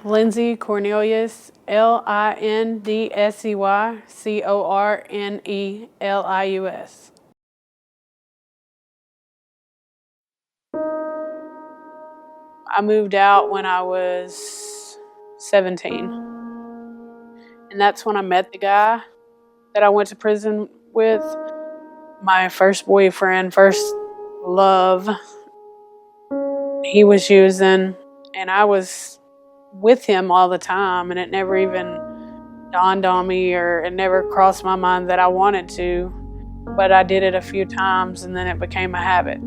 Lindsey Cornelius, Lindsey Cornelius. I moved out when I was 17. And that's when I met the guy that I went to prison with. My first boyfriend, first love. He was using, and I was with him all the time, and it never even dawned on me, or it never crossed my mind that I wanted to, but I did it a few times, and then it became a habit.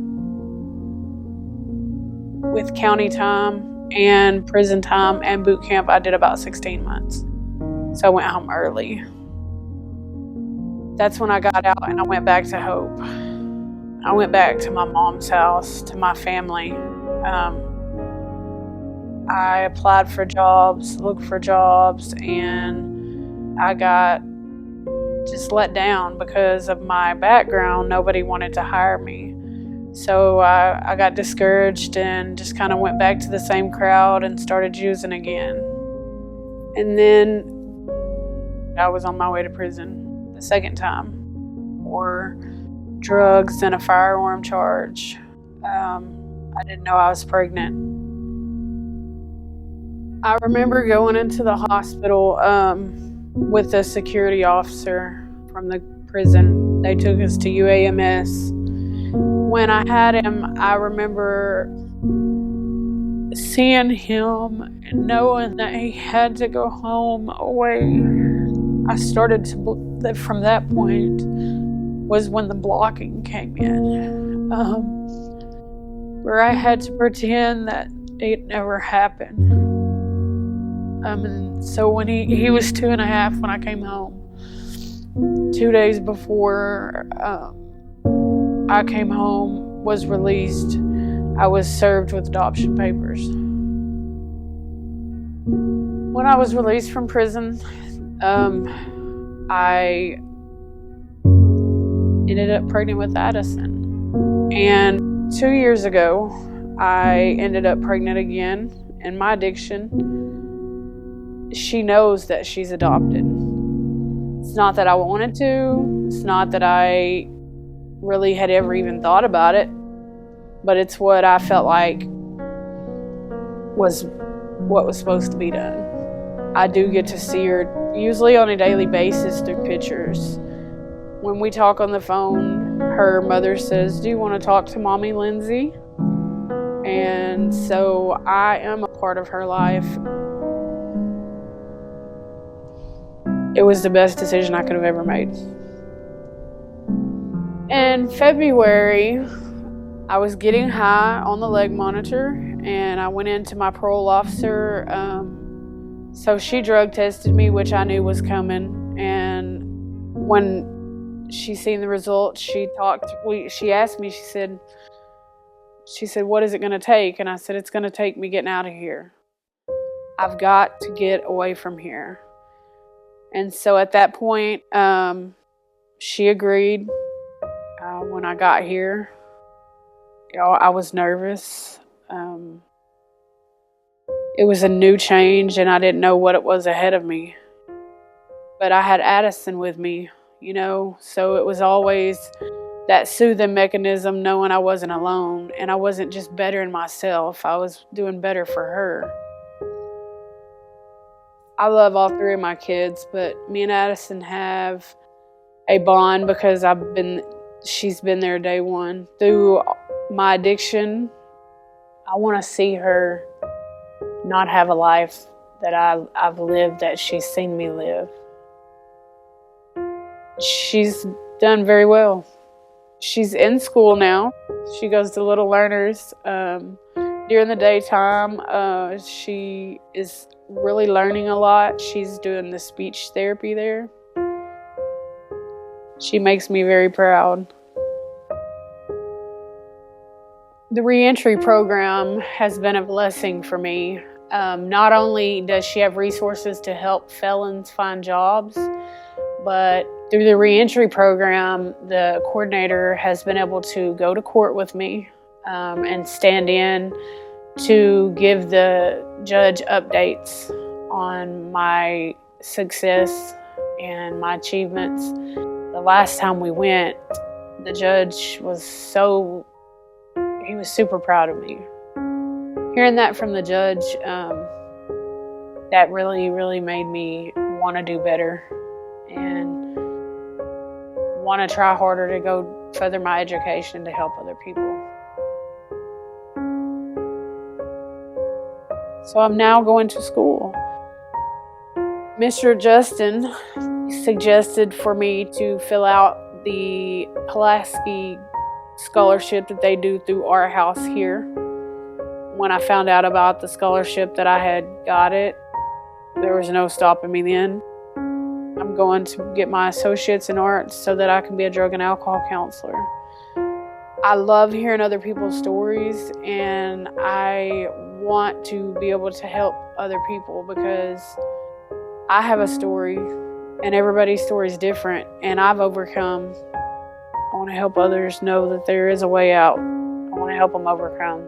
With county time and prison time and boot camp, I did about 16 months. So I went home early. That's when I got out and I went back to Hope. I went back to my mom's house, to my family. I applied for jobs, looked for jobs, and I got just let down because of my background. Nobody wanted to hire me. So I got discouraged and just kind of went back to the same crowd and started using again. And then I was on my way to prison the second time for drugs and a firearm charge. I didn't know I was pregnant. I remember going into the hospital with a security officer from the prison. They took us to UAMS. When I had him, I remember seeing him and knowing that he had to go home away. I started to believe that from that point was when the blocking came in, where I had to pretend that it never happened. And so when he was 2.5 when I came home. 2 days before I came home, was released, I was served with adoption papers. When I was released from prison, I ended up pregnant with Addison. And 2 years ago, I ended up pregnant again. And my addiction, she knows that she's adopted. It's not that I wanted to. It's not that I really had ever even thought about it. But it's what I felt like was what was supposed to be done. I do get to see her usually on a daily basis through pictures. When we talk on the phone, her mother says, "Do you want to talk to Mommy Lindsey?" And so I am a part of her life. It was the best decision I could have ever made. In February, I was getting high on the leg monitor, and I went into my parole officer. So she drug tested me, which I knew was coming. And when she seen the results, she asked me, she said, "What is it going to take?" And I said, "It's going to take me getting out of here. I've got to get away from here." And so at that point, she agreed. When I got here, I was nervous. It was a new change, and I didn't know what it was ahead of me. But I had Addison with me, so it was always that soothing mechanism, knowing I wasn't alone, and I wasn't just bettering myself. I was doing better for her. I love all 3 of my kids, but me and Addison have a bond because she's been there day one. Through my addiction, I want to see her not have a life that I've lived, that she's seen me live. She's done very well. She's in school now. She goes to Little Learners. During the daytime, she is really learning a lot. She's doing the speech therapy there. She makes me very proud. The reentry program has been a blessing for me. Not only does she have resources to help felons find jobs, but through the reentry program, the coordinator has been able to go to court with me and stand in to give the judge updates on my success and my achievements. The last time we went, the judge was super proud of me. Hearing that from the judge, that really, really made me want to do better and want to try harder to go further my education to help other people. So I'm now going to school. Mr. Justin suggested for me to fill out the Pulaski scholarship that they do through our house here. When I found out about the scholarship that I had got it, there was no stopping me then. I'm going to get my associates in arts so that I can be a drug and alcohol counselor. I love hearing other people's stories, and I want to be able to help other people because I have a story, and everybody's story is different, and I've overcome. I want to help others know that there is a way out. I want to help them overcome.